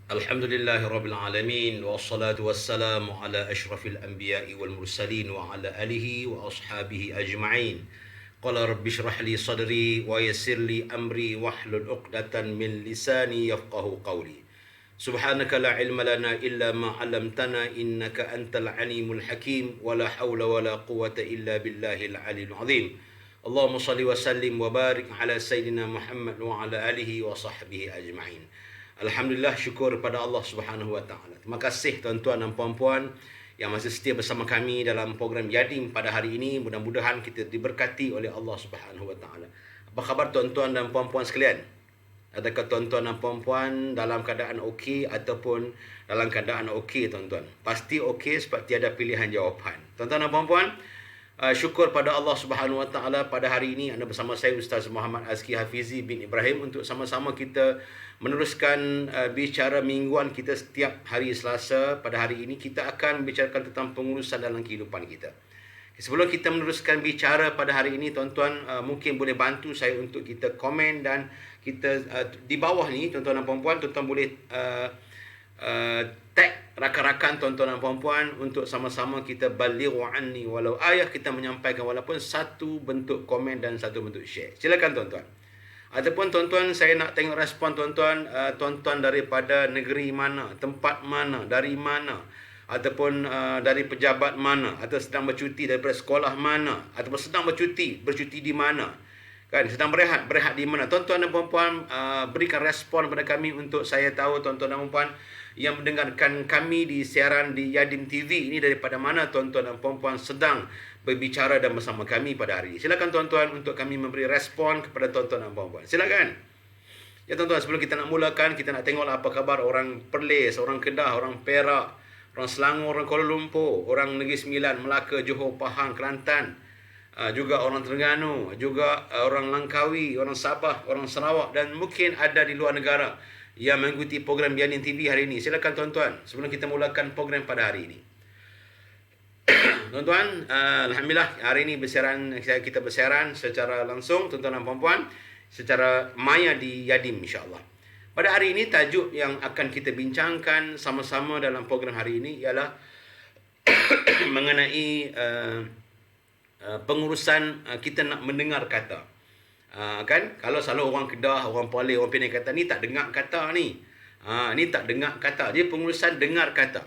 Alhamdulillahi Rabbil Alamin wassalatu wassalamu ala ashrafil anbiya'i wal mursalin wa ala alihi wa ashabihi ajma'in. Qala rabbi shrah li sadri wa yassir li amri wahlul 'uqdatan min lisani yafqahu qawli. Subhanaka la ilma lana illa ma 'allamtana innaka antal alimul hakim wa la hawla wa la quwwata illa billahil aliyyil azim. Allahumma salli wa sallim wa barik ala sayyidina Muhammad wa ala alihi wa sahbihi ajma'in. Alhamdulillah, syukur pada Allah Subhanahu Wa Taala. Terima kasih tuan-tuan dan puan-puan yang masih setia bersama kami dalam program Yadim pada hari ini. Mudah-mudahan kita diberkati oleh Allah Subhanahu Wa Taala. Apa khabar tuan-tuan dan puan-puan sekalian? Adakah tuan-tuan dan puan-puan dalam keadaan okey ataupun dalam keadaan okey tuan-tuan? Pasti okey sebab tiada pilihan jawapan. Tuan-tuan dan puan-puan, syukur pada Allah Subhanahu Wa Taala pada hari ini anda bersama saya Ustaz Muhammad Azki Hafizi bin Ibrahim untuk sama-sama kita meneruskan bicara mingguan kita setiap hari Selasa. Pada hari ini kita akan bicarakan tentang pengurusan dalam kehidupan kita. Sebelum kita meneruskan bicara pada hari ini tuan-tuan, mungkin boleh bantu saya untuk kita komen dan kita di bawah ni tuan-tuan dan puan-puan, tuan-tuan boleh tag rakan-rakan tuan-tuan dan puan-puan untuk sama-sama kita balighu anni walau ayah, kita menyampaikan walaupun satu bentuk komen dan satu bentuk share. Silakan tuan-tuan. Ataupun tuan-tuan, saya nak tengok respon tuan-tuan, tuan-tuan daripada negeri mana, tempat mana, dari mana, ataupun dari pejabat mana, atau sedang bercuti daripada sekolah mana, ataupun sedang bercuti di mana, kan, sedang berehat di mana. Tuan-tuan dan puan-puan, berikan respon kepada kami untuk saya tahu tuan-tuan dan puan-puan yang mendengarkan kami di siaran di Yadim TV ini daripada mana tuan-tuan dan puan-puan sedang berbicara dan bersama kami pada hari ini. Silakan tuan-tuan untuk kami memberi respon kepada tuan-tuan dan puan-puan. Silakan. Ya tuan-tuan, sebelum kita nak mulakan, kita nak tengoklah apa khabar orang Perlis, orang Kedah, orang Perak, orang Selangor, orang Kuala Lumpur, orang Negeri Sembilan, Melaka, Johor, Pahang, Kelantan, juga orang Terengganu, juga orang Langkawi, orang Sabah, orang Sarawak, dan mungkin ada di luar negara yang mengikuti program Yadim TV hari ini. Silakan tuan-tuan, sebelum kita mulakan program pada hari ini. Tuan-tuan, alhamdulillah hari ini kita bersiaran secara langsung tuan-tuan dan puan-puan secara maya di Yadim insya-Allah. Pada hari ini tajuk yang akan kita bincangkan sama-sama dalam program hari ini ialah mengenai pengurusan kita nak mendengar kata. Kan, kalau selalu orang Kedah, orang Perlis, orang Penang kata ni tak dengar kata ni. Ni tak dengar kata. Dia pengurusan dengar kata.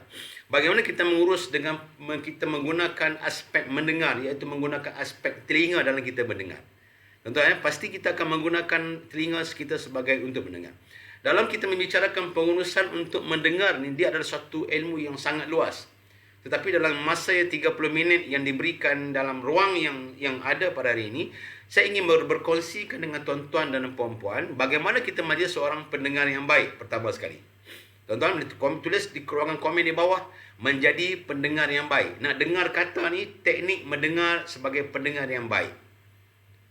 Bagaimana kita mengurus dengan kita menggunakan aspek mendengar, iaitu menggunakan aspek telinga dalam kita mendengar. Tuan-tuan, pasti kita akan menggunakan telinga kita sebagai untuk mendengar. Dalam kita membicarakan pengurusan untuk mendengar ni, dia adalah suatu ilmu yang sangat luas. Tetapi dalam masa 30 minit yang diberikan dalam ruang yang ada pada hari ini, saya ingin berkongsikan dengan tuan-tuan dan puan-puan bagaimana kita menjadi seorang pendengar yang baik. Pertama sekali, tuan-tuan tulis di ruangan komen di bawah, menjadi pendengar yang baik. Nak dengar kata ni, teknik mendengar sebagai pendengar yang baik.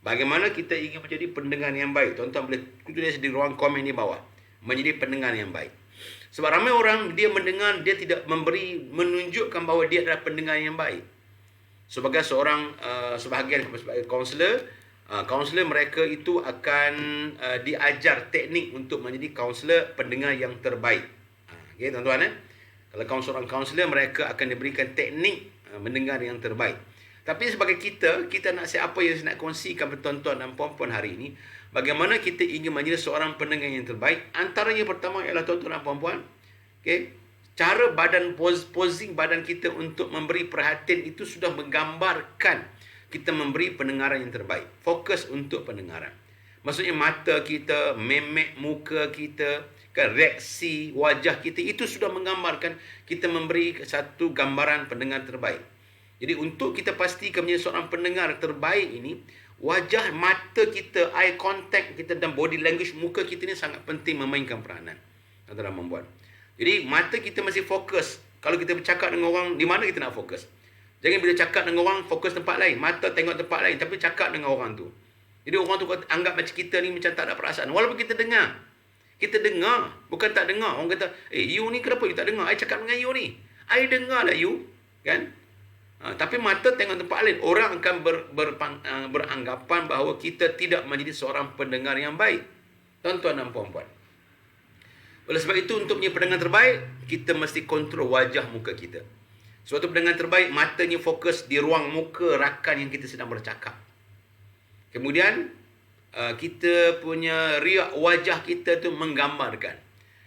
Bagaimana kita ingin menjadi pendengar yang baik? Tuan-tuan boleh tulis di ruang komen di bawah, menjadi pendengar yang baik. Sebab ramai orang dia mendengar, dia tidak menunjukkan bahawa dia adalah pendengar yang baik. Sebagai seorang sebahagian sebagai kaunselor mereka itu akan diajar teknik untuk menjadi kaunselor pendengar yang terbaik. Okey tuan-tuan, kalau seorang kaunselor mereka akan diberikan teknik mendengar yang terbaik. Tapi sebagai kita nak apa yang saya nak kongsikan kepada tuan-tuan dan puan-puan hari ini, bagaimana kita ingin menjadi seorang pendengar yang terbaik. Antaranya pertama ialah tuan-tuan dan puan-puan, okey, cara posing badan kita untuk memberi perhatian itu sudah menggambarkan kita memberi pendengaran yang terbaik. Fokus untuk pendengaran. Maksudnya mata kita, memek muka kita, kan, reaksi wajah kita, itu sudah menggambarkan kita memberi satu gambaran pendengar terbaik. Jadi untuk kita pastikan menjadi seorang pendengar terbaik ini, wajah, mata kita, eye contact kita dan body language muka kita ni sangat penting memainkan peranan dalam membuat. Jadi mata kita masih fokus. Kalau kita bercakap dengan orang, di mana kita nak fokus? Jangan bila cakap dengan orang, fokus tempat lain. Mata tengok tempat lain, tapi cakap dengan orang tu. Jadi orang tu anggap macam kita ni macam tak ada perasaan. Walaupun kita dengar. Kita dengar, bukan tak dengar. Orang kata, you ni kenapa you tak dengar? I cakap dengan you ni. I dengar lah you. Kan? Tapi mata tengok tempat lain. Orang akan beranggapan bahawa kita tidak menjadi seorang pendengar yang baik. Tuan-tuan dan puan-puan. Oleh sebab itu, untuk punya pendengar terbaik, kita mesti kontrol wajah muka kita. Sebab tu pendengar terbaik, matanya fokus di ruang muka rakan yang kita sedang bercakap. Kemudian, kita punya riak wajah kita tu menggambarkan.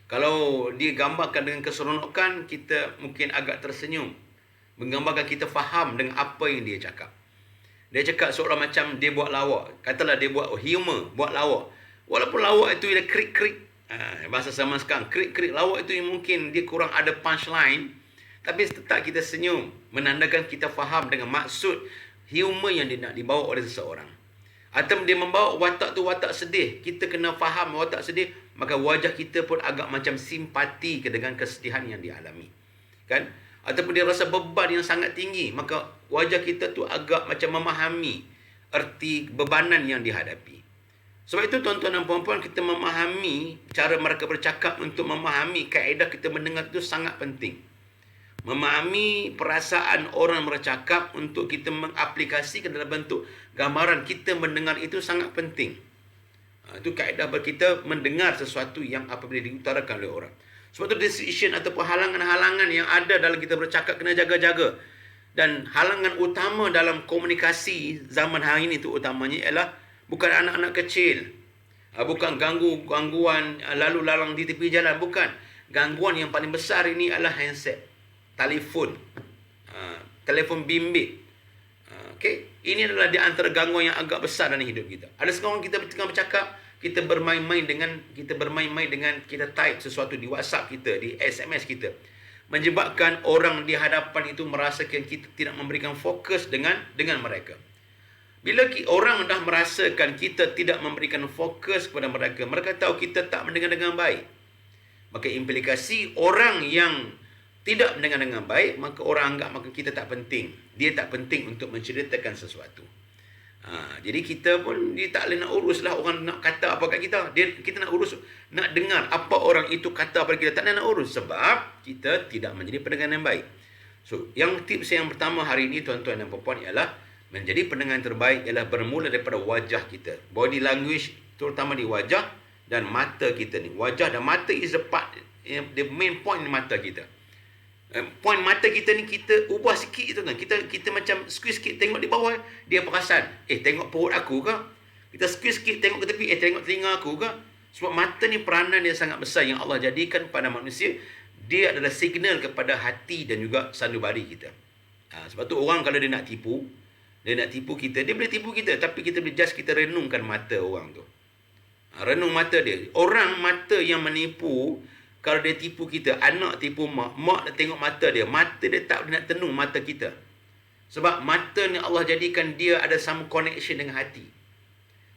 Kalau dia gambarkan dengan keseronokan, kita mungkin agak tersenyum. Menggambarkan kita faham dengan apa yang dia cakap. Dia cakap seolah macam dia buat lawak. Katalah dia buat humor, buat lawak. Walaupun lawak itu dia krik-krik. Bahasa zaman sekarang, krik-krik lawak itu mungkin dia kurang ada punchline. Tapi tetap kita senyum. Menandakan kita faham dengan maksud humor yang dia nak dibawa oleh seseorang. Atau dia membawa watak tu watak sedih. Kita kena faham watak sedih. Maka wajah kita pun agak macam simpati dengan kesedihan yang dialami. Kan? Ataupun dia rasa beban yang sangat tinggi. Maka wajah kita tu agak macam memahami erti bebanan yang dihadapi. Sebab itu tuan-tuan dan puan-puan, kita memahami cara mereka bercakap untuk memahami kaedah kita mendengar itu sangat penting. Memahami perasaan orang bercakap untuk kita mengaplikasikan dalam bentuk gambaran kita mendengar itu sangat penting. Itu kaedah kita mendengar sesuatu yang apabila diutarakan oleh orang. Sebab itu decision ataupun halangan-halangan yang ada dalam kita bercakap kena jaga-jaga. Dan halangan utama dalam komunikasi zaman hari ini itu utamanya ialah bukan anak-anak kecil. Bukan gangguan lalu lalang di tepi jalan. Bukan. Gangguan yang paling besar ini adalah handset. Telefon. Telefon bimbit. Okay? Ini adalah di antara gangguan yang agak besar dalam hidup kita. Ada sekarang kita tengah bercakap, kita bermain-main dengan kita type sesuatu di WhatsApp kita, di SMS kita. Menyebabkan orang di hadapan itu merasakan kita tidak memberikan fokus dengan mereka. Bila orang dah merasakan kita tidak memberikan fokus kepada mereka, mereka tahu kita tak mendengar dengan baik. Maka implikasi orang yang tidak mendengar dengan baik, maka orang anggap maka kita tak penting. Dia tak penting untuk menceritakan sesuatu. Jadi kita pun dia tak boleh nak uruslah orang nak kata apa kat kita. Kita nak urus, nak dengar apa orang itu kata pada kita. Tak nak urus sebab kita tidak menjadi pendengar yang baik. So, tips yang pertama hari ini tuan-tuan dan puan-puan ialah menjadi pendengar yang terbaik ialah bermula daripada wajah kita. Body language terutama di wajah dan mata kita ni. Wajah dan mata is the part, the main point di mata kita. Point mata kita ni kita ubah sikit tu kan. Kita macam squeeze sikit, tengok di bawah, dia perasan. Tengok perut aku ke? Kita squeeze sikit, tengok ke tepi, tengok telinga aku ke? Sebab mata ni peranan yang sangat besar yang Allah jadikan pada manusia. Dia adalah signal kepada hati dan juga sanubari kita. Sebab tu orang kalau dia nak tipu kita, dia boleh tipu kita. Tapi kita boleh just kita renungkan mata orang tu. Renung mata dia. Orang mata yang menipu, kalau dia tipu kita, anak tipu mak nak tengok mata dia tak boleh nak tenung mata kita. Sebab mata ni Allah jadikan dia ada some connection dengan hati.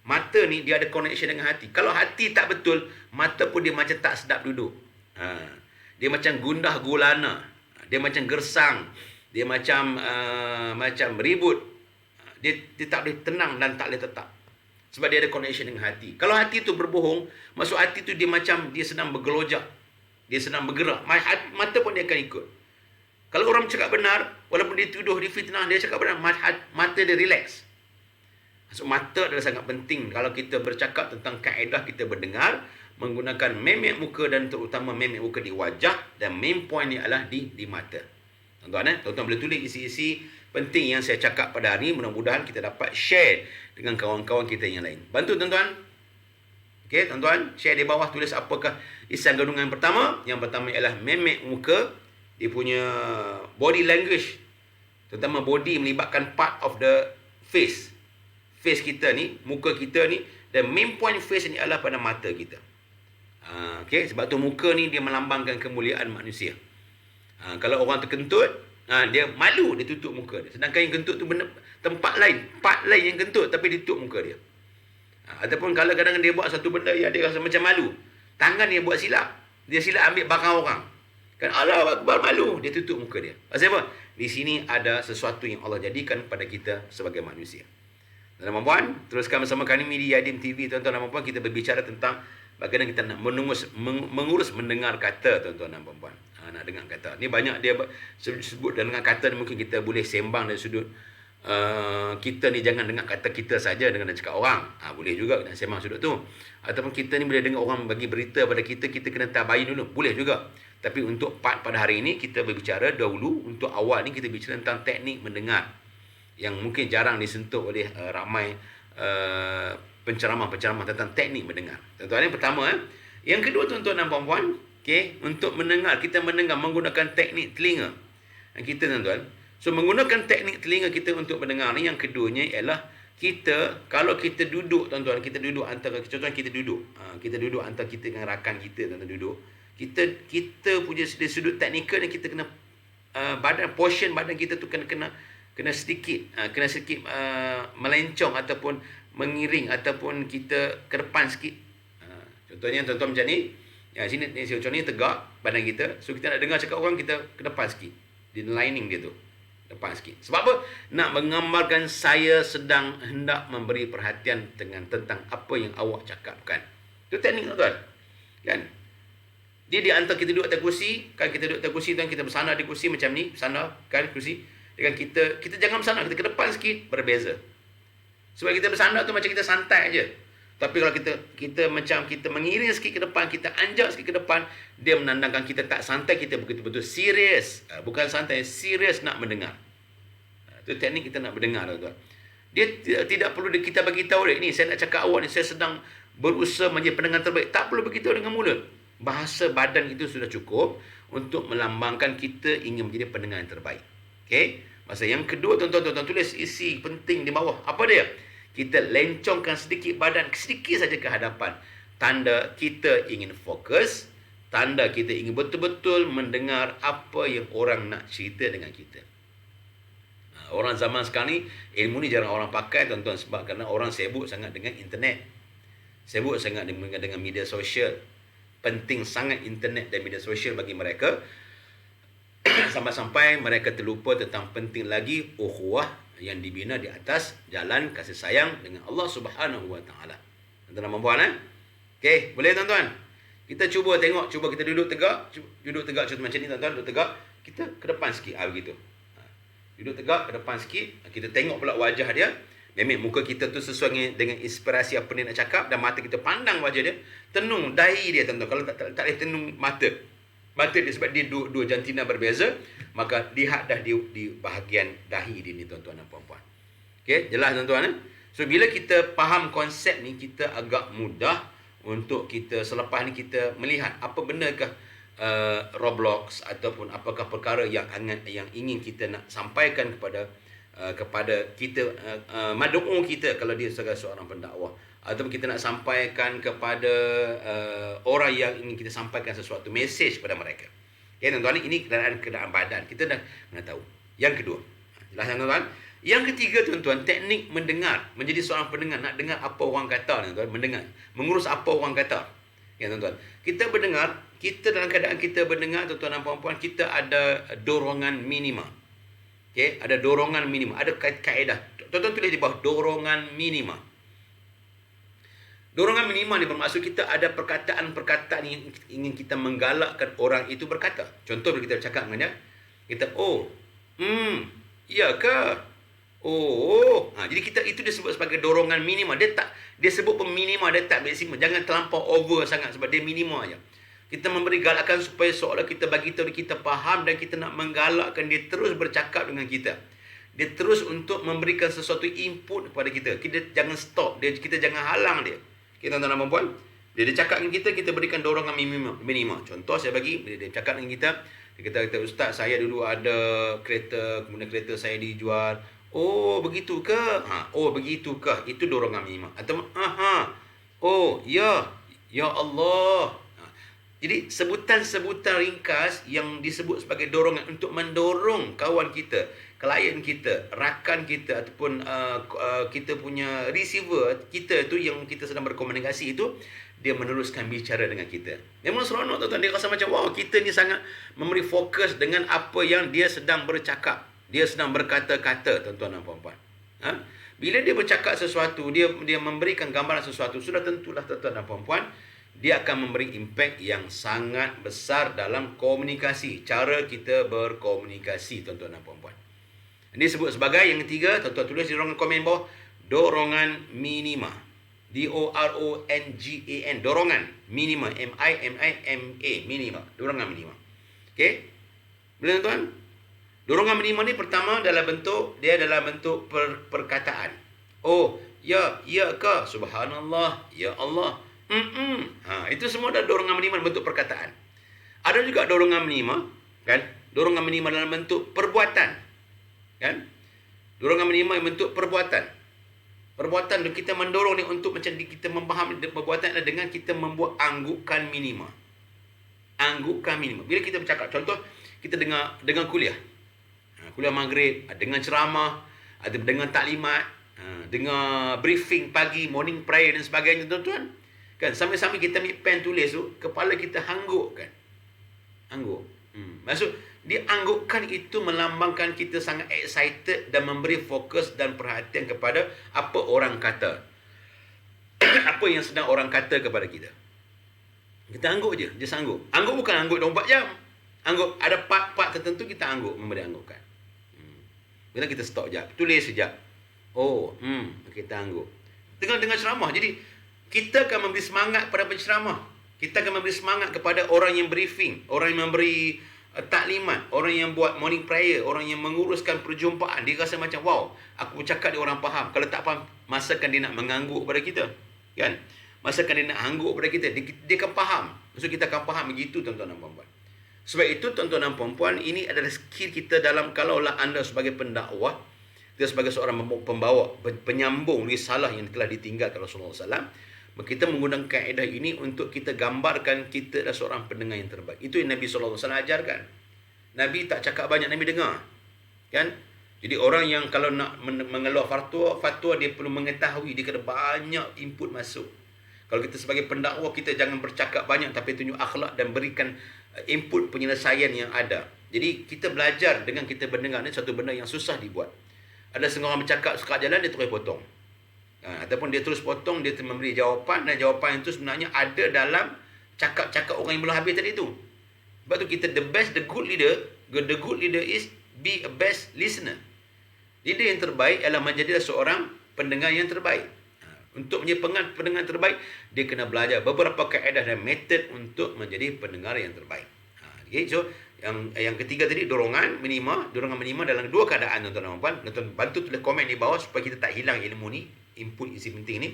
Mata ni dia ada connection dengan hati. Kalau hati tak betul, mata pun dia macam tak sedap duduk. Dia macam gundah gulana. Dia macam gersang. Dia macam ribut. Dia tak boleh tenang dan tak boleh tetap. Sebab dia ada connection dengan hati. Kalau hati tu berbohong, maksud hati tu dia macam dia sedang bergelojak. Dia sedang bergerak. Mata pun dia akan ikut. Kalau orang cakap benar, walaupun dia tuduh, dia fitnah, dia cakap benar, mata dia relax. So, mata adalah sangat penting kalau kita bercakap tentang kaedah kita berdengar, menggunakan memek muka dan terutama memek muka di wajah, dan main point ni adalah di mata. Tuan-tuan, tuan-tuan boleh tulis isi-isi penting yang saya cakap pada hari ini. Mudah-mudahan kita dapat share dengan kawan-kawan kita yang lain. Bantu tuan-tuan. Okey, tuan-tuan, share di bawah, tulis apakah isian kandungan yang pertama. Yang pertama ialah memek muka, dia punya body language. Terutama body melibatkan part of the face. Face kita ni, muka kita ni, dan main point face ni adalah pada mata kita. Okey, sebab tu muka ni dia melambangkan kemuliaan manusia. Kalau orang terkentut, dia malu, dia tutup muka dia. Sedangkan yang kentut tu tempat lain, part lain yang kentut tapi dia tutup muka dia. Ataupun kalau kadang-kadang dia buat satu benda yang dia rasa macam malu, tangan dia buat silap, dia silap ambil barang orang, kan Allah Akbar, malu, dia tutup muka dia. Pasal apa? Di sini ada sesuatu yang Allah jadikan pada kita sebagai manusia. Tuan-tuan dan puan, teruskan bersama kami di Yadim TV. Tuan-tuan dan puan, kita berbicara tentang bagaimana kita nak mengurus mendengar kata, tuan-tuan dan puan. Nak dengar kata. Ni banyak dia sebut dengan kata ni, mungkin kita boleh sembang dari sudut kita ni jangan dengar kata kita saja dengan nak cakap orang. Boleh juga nak sembang sudut tu. Ataupun kita ni boleh dengar orang bagi berita pada kita, kita kena tabayun dulu. Boleh juga. Tapi untuk part pada hari ini, kita berbicara dahulu, untuk awal ni kita bicara tentang teknik mendengar yang mungkin jarang disentuh oleh ramai penceramah-penceramah tentang teknik mendengar. Tuan-tuan, yang pertama. Yang kedua, tuan-tuan dan puan-puan, okay, untuk mendengar, kita mendengar menggunakan teknik telinga. Kita, tuan-tuan, so menggunakan teknik telinga kita untuk mendengar ni, yang keduanya ialah kita, kalau kita duduk, tuan-tuan, kita duduk antara, contohnya kita duduk. Kita duduk antara kita dengan rakan kita, tuan-tuan, duduk. Kita punya dari sudut teknikal ni, kita kena portion badan kita tu kena sedikit melencong ataupun mengiring ataupun kita ke depan sikit. Contohnya tuan-tuan macam ni. Sini contoh ni tegak badan kita. So kita nak dengar cakap orang, kita ke depan sikit. Di lining dia tu. Depan sikit. Sebab apa? Nak menggambarkan saya sedang hendak memberi perhatian tentang apa yang awak cakapkan. Itu teknik, tuan-tuan. Kan? Dia di antara kita duduk atas kursi, kan kita duduk atas kursi, tuan, kita bersandar di kursi macam ni, bersandar kan kursi. Dengan kita jangan bersandar, kita ke depan sikit, berbeza. Sebab kita bersandar tu macam kita santai aja. Tapi kalau kita macam kita mengiring sikit ke depan, kita anjak sikit ke depan, dia menandangkan kita tak santai, kita betul-betul serius. Bukan santai, serius nak mendengar. Itu teknik kita nak mendengar, tuan-tuan. Dia tidak perlu kita bagi tahu ni, saya nak cakap awak ni, saya sedang berusaha menjadi pendengar terbaik. Tak perlu beritahu dengan mulut. Bahasa badan itu sudah cukup untuk melambangkan kita ingin menjadi pendengar yang terbaik. Okey? Masa yang kedua, tuan-tuan, tulis isi penting di bawah. Apa dia? Kita lencongkan sedikit badan, sedikit saja ke hadapan. Tanda kita ingin fokus, tanda kita ingin betul-betul mendengar apa yang orang nak cerita dengan kita. Orang zaman sekarang ni, ilmu ni jarang orang pakai, tuan-tuan, sebab kerana orang sibuk sangat dengan internet. Sibuk sangat dengan media sosial. Penting sangat internet dan media sosial bagi mereka. Sampai-sampai mereka terlupa tentang penting lagi ukhuwah yang dibina di atas jalan kasih sayang dengan Allah Subhanahu Wa Taala. Tuan-tuan dan puan, okey, boleh, tuan-tuan? Kita cuba kita duduk tegak, contoh macam ni, tuan-tuan, duduk tegak, kita ke depan sikit, begitu. Duduk tegak ke depan sikit, kita tengok pula wajah dia. Memang muka kita tu sesuai dengan inspirasi apa dia nak cakap, dan mata kita pandang wajah dia, tenung dahi dia, tuan-tuan. Kalau tak boleh tenung mata dia, sebab dia dua jantina berbeza, maka lihat dah di bahagian dahi dia ni, tuan-tuan dan puan-puan. Okey, jelas, tuan-tuan. So bila kita faham konsep ni, kita agak mudah untuk kita selepas ni kita melihat apa benarkah Roblox ataupun apakah perkara yang ingin kita nak sampaikan kepada kita, mad'u kita kalau dia sebagai seorang pendakwah, ataupun kita nak sampaikan kepada orang yang ingin kita sampaikan sesuatu mesej kepada mereka. Okay, tuan-tuan, ini keadaan badan. Kita dah tahu. Yang kedua, jelas, tuan-tuan. Yang ketiga, tuan-tuan, teknik mendengar. Menjadi seorang pendengar, nak dengar apa orang kata, tuan-tuan, mendengar. Mengurus apa orang kata. Ya, tuan-tuan. Kita berdengar, kita dalam keadaan kita berdengar, tuan-tuan dan puan-puan, kita ada dorongan minima. Okay, ada dorongan minima. Ada kaedah. Tuan-tuan tulis di bawah, dorongan minima. Dorongan minima ni bermaksud kita ada perkataan-perkataan yang ingin kita menggalakkan orang itu berkata. Contoh bila kita cakap dengan dia, kita, ya ke? Jadi kita itu disebut sebagai dorongan minima. Dia sebut pun minima, dia tak maksima. Jangan terlampau over sangat sebab dia minima aja. Kita memberi galakan supaya seolah kita bagi tahu kita faham dan kita nak menggalakkan dia terus bercakap dengan kita. Dia terus untuk memberikan sesuatu input kepada kita. Kita jangan stop dia, kita jangan halang dia. Kita, tuan-tuan dan puan, dia cakap dengan kita berikan dorongan minima. Contoh saya bagi, dia cakap dengan kita, dia kata, Ustaz, saya dulu ada kereta, kemudian kereta saya dijual. Oh, begitu ke? Oh, begitu ke? Itu dorongan minima. Atau, oh, ya Allah. Jadi, sebutan-sebutan ringkas yang disebut sebagai dorongan untuk mendorong kawan kita, klien kita, rakan kita ataupun kita punya receiver kita tu yang kita sedang berkomunikasi itu, dia meneruskan bicara dengan kita. Memang seronok, tuan-tuan. Dia rasa macam, wow, kita ni sangat memberi fokus dengan apa yang dia sedang bercakap. Dia sedang berkata-kata, tuan-tuan dan puan-puan. Bila dia bercakap sesuatu, dia memberikan gambaran sesuatu, sudah tentulah, tuan-tuan dan puan-puan, dia akan memberi impak yang sangat besar dalam komunikasi. Cara kita berkomunikasi, tuan-tuan dan puan-puan. Ini sebut sebagai yang ketiga, tuan-tuan tulis di ruangan komen bawah, dorongan minima. D-O-R-O-N-G-A-N, dorongan minima, M-I-M-I-M-A, minima, dorongan minima. Okey? Boleh tuan-tuan? Dorongan minima ni pertama dalam bentuk perkataan. Oh, ya ke? Subhanallah, ya Allah. Itu semua dah dorongan minima dalam bentuk perkataan. Ada juga dorongan minima, kan? Dorongan minima dalam bentuk perbuatan. Kan? Dorongan minima dalam bentuk perbuatan. Perbuatan kita mendorong ni untuk macam kita memahami perbuatan adalah dengan kita membuat anggukan minima. Anggukan minima. Bila kita bercakap, contoh kita dengar kuliah. Kuliah maghrib, dengar ceramah, ada dengar taklimat, dengar briefing pagi, morning prayer dan sebagainya, tuan-tuan. Kan sambil-sambil kita ambil pen tulis tu, kepala kita hangguk kan. Angguk. Maksud dianggukkan itu melambangkan kita sangat excited dan memberi fokus dan perhatian kepada apa orang kata. Apa yang sedang orang kata kepada kita. Kita angguk je, just angguk. Angguk bukan angguk 24 jam. Angguk ada part-part tertentu kita angguk, memberi anggukan. Bila kita stop sekejap, tulis sekejap. Oh, kita angguk. Dengar ceramah. Jadi kita akan memberi semangat kepada penceramah. Kita akan memberi semangat kepada orang yang briefing, orang yang memberi taklimat, orang yang buat morning prayer, orang yang menguruskan perjumpaan. Dia rasa macam, wow, aku bercakap dia orang faham. Kalau tak faham, masakan dia nak mengangguk kepada kita. Kan? Masakan dia nak angguk kepada kita. Dia akan faham. Maksud kita akan faham begitu, tuan-tuan dan puan-puan. Sebab itu, tuan-tuan dan puan-puan, ini adalah skill kita dalam, kalaulah anda sebagai pendakwah, kita sebagai seorang pembawa, penyambung risalah yang telah ditinggalkan Rasulullah SAW, kita menggunakan kaedah ini untuk kita gambarkan kita adalah seorang pendengar yang terbaik. Itu yang Nabi SAW ajarkan. Nabi tak cakap banyak, Nabi dengar. Kan? Jadi orang yang kalau nak mengeluar fatwa dia perlu mengetahui, dia kena banyak input masuk. Kalau kita sebagai pendakwa, kita jangan bercakap banyak tapi tunjuk akhlak dan berikan input penyelesaian yang ada. Jadi kita belajar dengan kita mendengar ni satu benda yang susah dibuat. Ada setengah orang bercakap sekat jalan, dia terus potong. Ataupun dia terus potong, dia memberi jawapan, dan jawapan itu sebenarnya ada dalam cakap-cakap orang yang belum habis tadi tu. Sebab tu kita the good leader is be a best listener. Leader yang terbaik ialah menjadi seorang pendengar yang terbaik. Untuk menjadi pendengar terbaik, dia kena belajar beberapa kaedah dan metod untuk menjadi pendengar yang terbaik. Okay, so yang ketiga tadi, dorongan minima dalam dua keadaan, tuan-tuan dan puan. Tuan-tuan bantu tulis komen di bawah supaya kita tak hilang ilmu ni, input isi penting ni.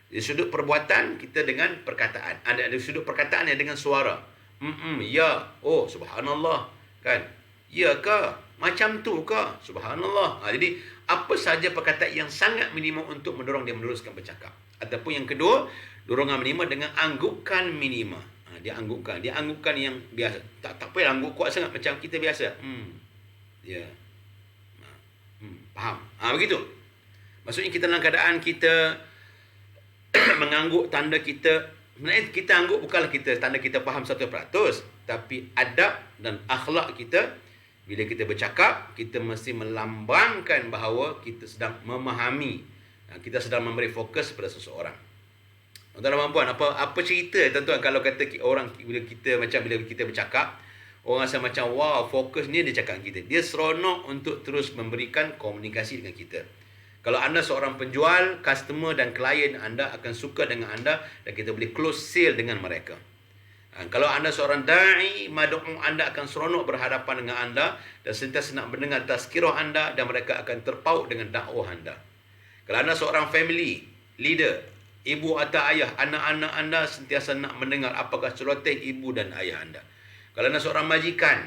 Di sudut perbuatan kita dengan perkataan. Ada sudut perkataan yang dengan suara. Ya, oh subhanallah, kan? Ya ke? Macam tu ke? Subhanallah. Jadi apa sahaja perkataan yang sangat minima untuk mendorong dia meneruskan bercakap. Ataupun yang kedua, dorongan minima dengan anggukan minima. Dia anggukkan yang biasa. Tak payah angguk kuat sangat macam kita biasa. Ya. Faham? Begitu. Maksudnya kita dalam keadaan kita mengangguk, tanda kita, sebenarnya kita angguk bukanlah tanda kita faham 100%, tapi adab dan akhlak kita bila kita bercakap, kita mesti melambangkan bahawa kita sedang memahami, kita sedang memberi fokus pada seseorang. Tuan-tuan dan puan, apa cerita tuan-tuan kalau kata orang bila kita bercakap, orang rasa macam wow, fokus ni dia cakap kita. Dia seronok untuk terus memberikan komunikasi dengan kita. Kalau anda seorang penjual, customer dan klien anda akan suka dengan anda dan kita boleh close sale dengan mereka. Kalau anda seorang da'i, mad'u, anda akan seronok berhadapan dengan anda dan sentiasa nak mendengar tazkirah anda dan mereka akan terpaut dengan dakwah anda. Kalau anda seorang family leader, ibu atau ayah, anak-anak anda sentiasa nak mendengar apakah celoteh ibu dan ayah anda. Kalau anda seorang majikan,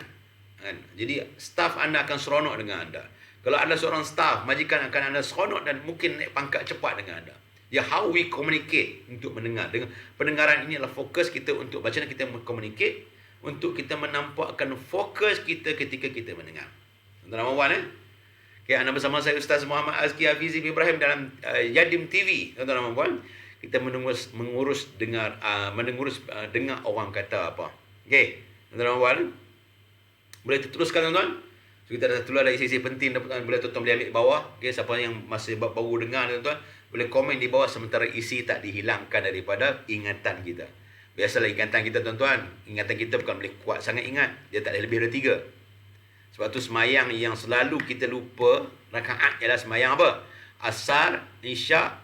kan? Jadi staff anda akan seronok dengan anda. Kalau anda seorang staff, majikan akan anda seronok dan mungkin naik pangkat cepat dengan anda. Ya, how we communicate untuk mendengar. Dengan pendengaran ini adalah fokus kita untuk macam mana kita communicate, untuk kita menampakkan fokus kita ketika kita mendengar. Tuan-tuan dan puan, okay, anda bersama saya Ustaz Muhammad Azki Hafizi Ibrahim dalam Yadim TV. Tuan-tuan dan puan, kita mengurus dengar orang kata apa. Okey, tuan-tuan dan puan, boleh teruskan tuan-tuan. So, kita dah tulis ada isi-isi penting, boleh tuan-tuan boleh ambil bawah. Okey, siapa yang masih baru dengar tuan-tuan, boleh komen di bawah sementara isi tak dihilangkan daripada ingatan kita. Biasalah ingatan kita tuan-tuan, ingatan kita bukan boleh kuat sangat ingat, dia tak ada lebih dari 3. Sebab tu semayang yang selalu kita lupa rakaat ialah semayang apa? Asar, isyak.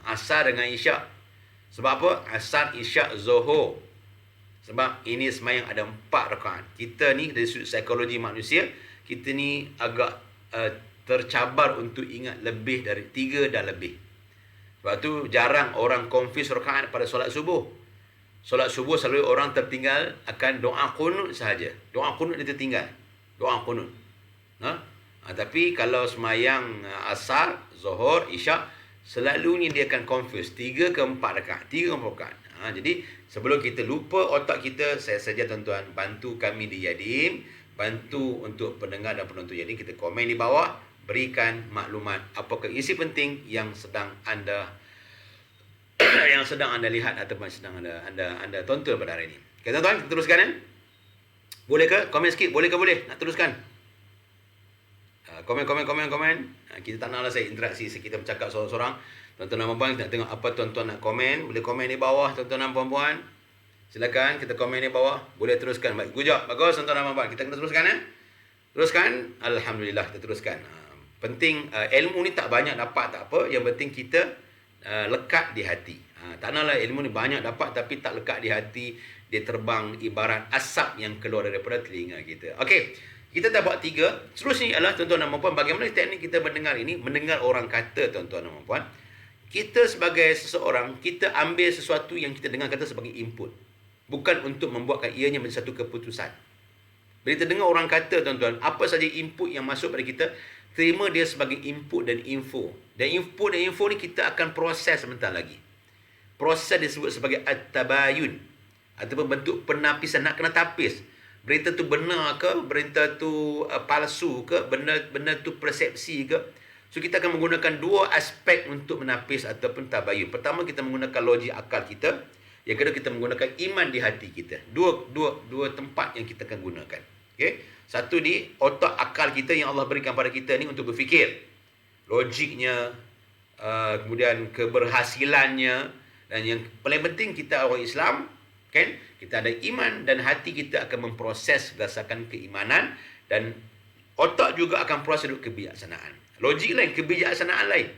Asar dengan isyak. Sebab apa? Asar, isyak, zuhur. Sebab ini semayang ada 4 rakaat. Kita ni dari sudut psikologi manusia, kita ni agak tercabar untuk ingat lebih dari 3 dan lebih. Sebab tu jarang orang confuse rakaat pada solat subuh. Solat subuh selalu orang tertinggal akan doa qunut sahaja. Doa qunut dia tertinggal. Doa qunut. Tapi kalau semayang asar, zuhur, isyak, selalunya dia akan confuse 3 ke 4 rakaat, 3 ke 4 rakaat. Jadi sebelum kita lupa otak kita, saya saja tuan-tuan, bantu kami di Yadim, bantu untuk pendengar dan penonton Yadim, kita komen di bawah, berikan maklumat apakah isi penting yang sedang anda lihat ataupun sedang anda tonton pada hari ini. Okay, tuan-tuan, kita teruskan ya. Boleh ke? Komen sikit, boleh ke boleh? Nak teruskan? Komen. Kita tak naklah saya interaksi, kita bercakap seorang-seorang. Tuan-tuan dan puan-puan, kita nak tengok apa tuan-tuan nak komen. Boleh komen di bawah, tuan-tuan dan puan-puan. Silakan, kita komen di bawah. Boleh teruskan. Baik, good job. Bagus, tuan-tuan dan puan-puan. Kita kena teruskan ya. Teruskan. Alhamdulillah, kita teruskan. Penting, ilmu ni tak banyak dapat, tak apa. Yang penting kita lekat di hati. Tak naklah ilmu ni banyak dapat tapi tak lekat di hati. Dia terbang ibarat asap yang keluar daripada telinga kita. Okey. Kita dah buat 3. Seterusnya ialah tuan-tuan dan puan-puan, bagaimana teknik kita mendengar ini, mendengar orang kata, tuan-tuan dan puan-puan. Kita sebagai seseorang, kita ambil sesuatu yang kita dengar kata sebagai input. Bukan untuk membuatkan ianya menjadi satu keputusan. Bila kita dengar orang kata, tuan-tuan, apa saja input yang masuk pada kita, terima dia sebagai input dan info. Dan input dan info ni kita akan proses sebentar lagi. Proses disebut sebagai at-tabayun. Ataupun bentuk penapisan, nak kena tapis. Berita tu benar ke, berita tu palsu ke, benda tu persepsi ke. So kita akan menggunakan 2 aspek untuk menapis ataupun tabayun. Pertama, kita menggunakan logik akal kita. Yang kedua, kita menggunakan iman di hati kita. Dua tempat yang kita akan gunakan. Okay? Satu di otak akal kita yang Allah berikan pada kita ni untuk berfikir. Logiknya, kemudian keberhasilannya, dan yang paling penting kita orang Islam, kan? Kita ada iman dan hati kita akan memproses berdasarkan keimanan, dan otak juga akan proses kebijaksanaan. Logik lain, kebijaksanaan lain.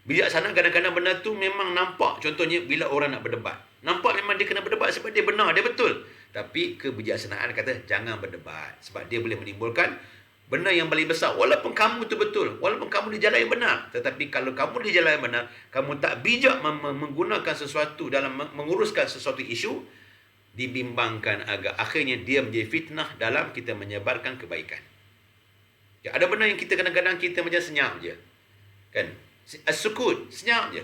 Bijaksana kadang-kadang benda tu memang nampak. Contohnya bila orang nak berdebat. Nampak memang dia kena berdebat sebab dia benar, dia betul. Tapi kebijaksanaan kata jangan berdebat. Sebab dia boleh menimbulkan benda yang paling besar. Walaupun kamu tu betul. Walaupun kamu di jalan yang benar. Tetapi kalau kamu di jalan yang benar, kamu tak bijak menggunakan sesuatu dalam menguruskan sesuatu isu, dibimbangkan agak. Akhirnya dia menjadi fitnah dalam kita menyebarkan kebaikan. Ya, ada benda yang kita kadang-kadang kita macam senyap je. Kan? As-sukut, senyap je.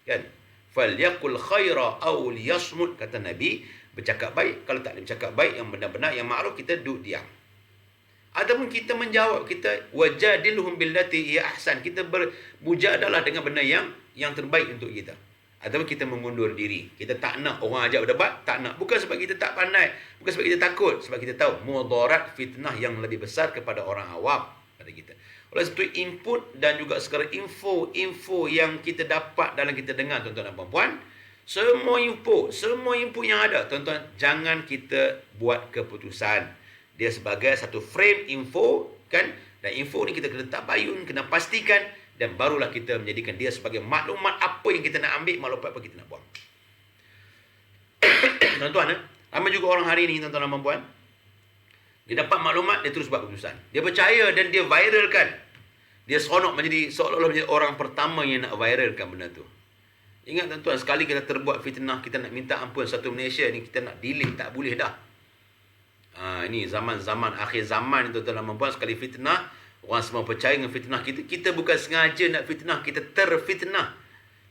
Kan? Falyaqul khaira aw liyasmut, kata Nabi, bercakap baik. Kalau tak boleh bercakap baik, yang benar-benar, yang makruf, kita duduk diam. Ataupun kita menjawab, kita wajadilhum billati hiya ahsan. Kita bermujadalah dengan benda yang terbaik untuk kita. Ataupun kita mengundur diri. Kita tak nak orang ajak berdebat, tak nak. Bukan sebab kita tak pandai, bukan sebab kita takut, sebab kita tahu mudarat fitnah yang lebih besar kepada orang awam pada kita. Oleh sebab itu input dan juga sekarang info yang kita dapat dalam kita dengar, tuan-tuan dan puan-puan, semua info yang ada, tuan-tuan, jangan kita buat keputusan. Dia sebagai satu frame info, kan? Dan info ni kita kena tabayun, kena pastikan, dan barulah kita menjadikan dia sebagai maklumat apa yang kita nak ambil, maklumat apa kita nak buang. Tuan-tuan, ramai juga orang hari ini, tuan-tuan dan puan-puan, dia dapat maklumat, dia terus buat keputusan. Dia percaya dan dia viralkan. Dia seronok menjadi, seolah-olah menjadi orang pertama yang nak viralkan benda tu. Ingat tuan-tuan, sekali kita terbuat fitnah, kita nak minta ampun satu Malaysia ni, kita nak delete, tak boleh dah. Ini zaman-zaman, akhir zaman, tuan-tuan dan puan-puan, sekali fitnah, orang semua percaya dengan fitnah kita. Kita bukan sengaja nak fitnah, kita terfitnah.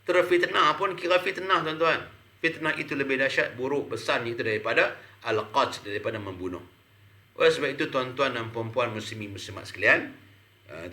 Terfitnah pun kira fitnah, tuan-tuan. Fitnah itu lebih dahsyat, buruk, besar itu daripada al-qatl, daripada membunuh. Oleh sebab itu, tuan-tuan dan puan-puan muslimin muslimat sekalian,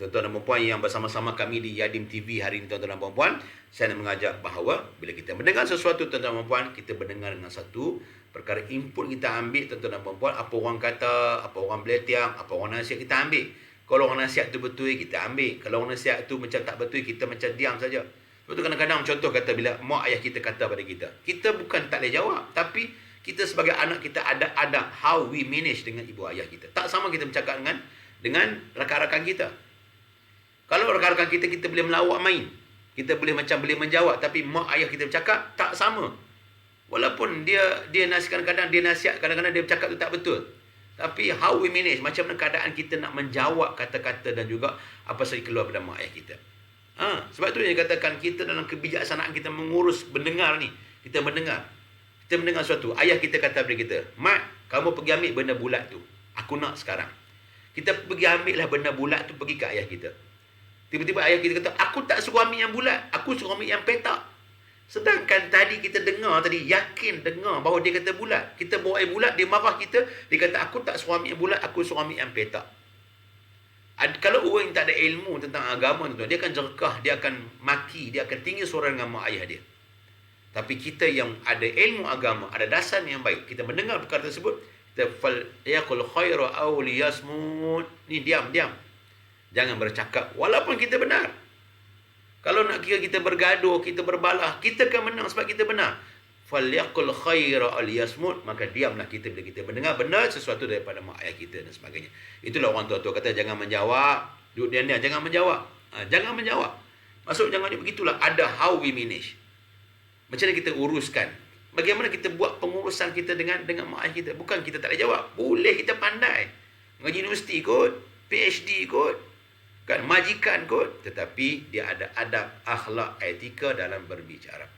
tuan-tuan dan puan-puan yang bersama-sama kami di Yadim TV hari ini, tuan-tuan dan puan-puan, saya nak mengajak bahawa bila kita mendengar sesuatu, tuan-tuan dan puan-puan, kita mendengar dengan satu perkara input kita ambil, tuan-tuan dan puan-puan, apa orang kata, apa orang beletiang, apa orang nasihat, kita ambil. Kalau orang nasihat tu betul, kita ambil. Kalau orang nasihat tu macam tak betul, kita macam diam saja. Sebab tu kadang-kadang contoh kata bila mak ayah kita kata pada kita, kita bukan tak boleh jawab, tapi kita sebagai anak kita ada adab how we manage dengan ibu ayah kita. Tak sama kita bercakap dengan rakan-rakan kita. Kalau rakan-rakan kita boleh melawak main. Kita boleh menjawab, tapi mak ayah kita bercakap tak sama. Walaupun dia nasihat, kadang-kadang dia nasihat, kadang-kadang dia bercakap tu tak betul. Tapi how we manage, macam mana keadaan kita nak menjawab kata-kata dan juga apa sahaja keluar pada mak ayah kita. Sebab tu dia katakan kita dalam kebijaksanaan kita mengurus mendengar ni. Kita mendengar sesuatu. Ayah kita kata kepada kita, "Mat, kamu pergi ambil benda bulat tu. Aku nak sekarang." Kita pergi ambil lah benda bulat tu, pergi ke ayah kita. Tiba-tiba ayah kita kata, "Aku tak suruh ambil yang bulat. Aku suruh ambil yang petak." Sedangkan tadi kita dengar tadi, yakin dengar bahawa dia kata bulat. Kita bawa air bulat, dia marah kita. Dia kata, "Aku tak suruh ambil yang bulat, aku suruh ambil yang petak." Kalau orang yang tak ada ilmu tentang agama, tuan, dia akan jerkah, dia akan maki, dia akan tinggi suara dengan mak ayah dia. Tapi kita yang ada ilmu agama, ada dasar yang baik, kita mendengar perkara tersebut, kita fal yaqul khairu aw liyasmut. Ni diam. Jangan bercakap walaupun kita benar. Kalau nak kira kita bergaduh, kita berbalah, kita akan menang sebab kita benar. Falyaqul khairu aw liyasmut, maka diamlah kita bila kita mendengar benar sesuatu daripada mak ayah kita dan sebagainya. Itulah orang tua-tua kata jangan menjawab. Duduk diam, jangan menjawab. Jangan menjawab. Maksud jangan begitulah, ada how we manage. Macam mana kita uruskan? Bagaimana kita buat pengurusan kita dengan mak ayah kita? Bukan kita tak boleh jawab. Boleh, kita pandai. Mengaji universiti kot, PhD kot, kan majikan kot, tetapi dia ada adab, akhlak, etika dalam berbicara.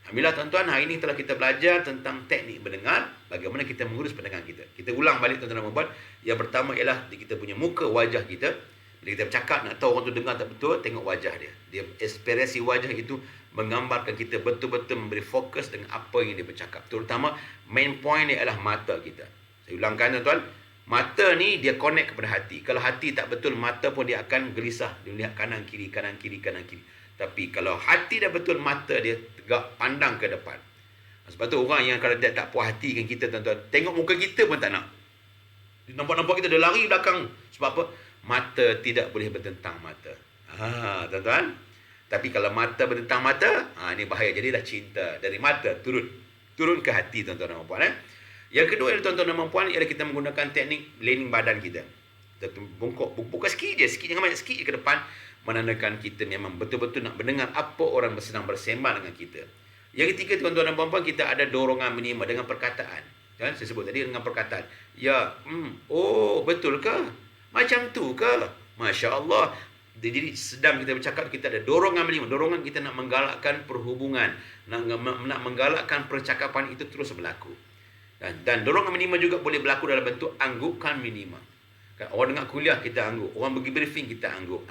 Alhamdulillah tuan-tuan, hari ini telah kita belajar tentang teknik mendengar, bagaimana kita mengurus pendengaran kita. Kita ulang balik tuan-tuan dan puan-puan. Yang pertama ialah kita punya muka, wajah kita. Bila kita bercakap, nak tahu orang tu dengar tak betul, tengok wajah dia. Dia ekspresi wajah itu menggambarkan kita betul-betul memberi fokus dengan apa yang dia bercakap. Terutama main point dia adalah mata kita. Saya ulangkan tuan-tuan, mata ni dia connect kepada hati. Kalau hati tak betul, mata pun dia akan gelisah. Dia lihat kanan kiri, kanan kiri, kanan kiri. Tapi kalau hati dah betul, mata dia tegak pandang ke depan. Sebab tu orang yang kalau dia tak puas hati dengan kita tuan-tuan, tengok muka kita pun tak nak. Dia nampak-nampak kita dia lari belakang. Sebab apa? Mata tidak boleh bertentang mata. Tuan-tuan. Tapi kalau mata bertentang mata, ini bahaya. Jadilah cinta dari mata turun ke hati tuan-tuan dan puan-puan. Yang kedua tuan-tuan dan puan-puan ialah kita menggunakan teknik leaning badan kita. Kita bungkuk sikit je, jangan banyak, sikit je ke depan, menandakan kita memang betul-betul nak mendengar apa orang sedang bersembang dengan kita. Yang ketiga tuan-tuan dan puan-puan, kita ada dorongan minima dengan perkataan. Kan saya sebut tadi dengan perkataan. Ya, oh betul ke? Macam tu ke? Masya Allah. Jadi sedang kita bercakap, kita ada dorongan minima. Dorongan kita nak menggalakkan perhubungan, nak menggalakkan percakapan itu terus berlaku. Dan dorongan minima juga boleh berlaku dalam bentuk anggukan minima. Kan, orang dengar kuliah, kita angguk. Orang pergi briefing, kita angguk.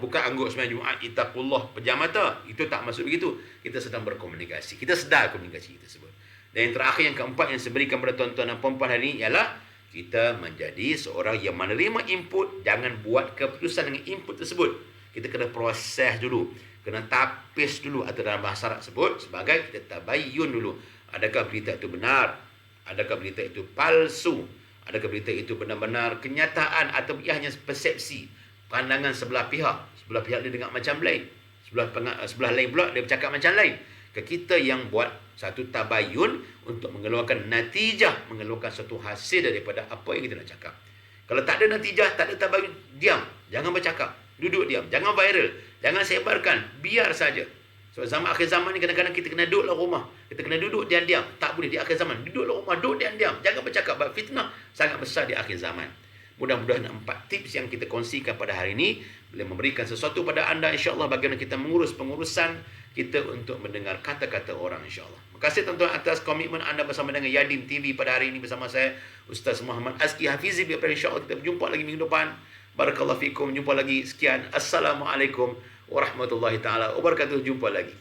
Bukan angguk sembahyang Jumaat, ittaqullah, pejam mata. Itu tak maksud begitu. Kita sedang berkomunikasi. Kita sedar komunikasi tersebut. Dan yang terakhir, yang keempat yang saya berikan kepada tuan-tuan dan puan-puan hari ini ialah kita menjadi seorang yang menerima input. Jangan buat keputusan dengan input tersebut. Kita kena proses dulu. Kena tapis dulu. Atau dalam bahasa Arab sebut sebagai kita tabayyun dulu. Adakah berita itu benar? Adakah berita itu palsu? Adakah berita itu benar-benar kenyataan atau ia hanya persepsi? Pandangan sebelah pihak. Sebelah pihak dia dengar macam lain. Sebelah lain pula dia bercakap macam lain. Kita yang buat satu tabayun untuk mengeluarkan natijah, mengeluarkan satu hasil daripada apa yang kita nak cakap. Kalau tak ada natijah, tak ada tabayun, diam. Jangan bercakap. Duduk diam. Jangan viral. Jangan sebarkan. Biar saja. So, zaman akhir zaman ni kadang-kadang kita kena duduklah rumah. Kita kena duduk diam-diam. Tak boleh di akhir zaman. Duduklah rumah, duduk diam-diam. Jangan bercakap. Sebab fitnah sangat besar di akhir zaman. Mudah-mudahan 4 tips yang kita kongsikan pada hari ini boleh memberikan sesuatu pada anda, insya-Allah, bagaimana kita mengurus pengurusan kita untuk mendengar kata-kata orang, insya-Allah. Terima kasih tuan-tuan atas komitmen anda bersama dengan Yadim TV pada hari ini bersama saya Ustaz Muhammad Azki Hafizi. Insya-Allah kita berjumpa lagi minggu depan. Barakallahu fikum. Jumpa lagi. Sekian. Assalamualaikum warahmatullahi taala wabarakatuh. Jumpa lagi.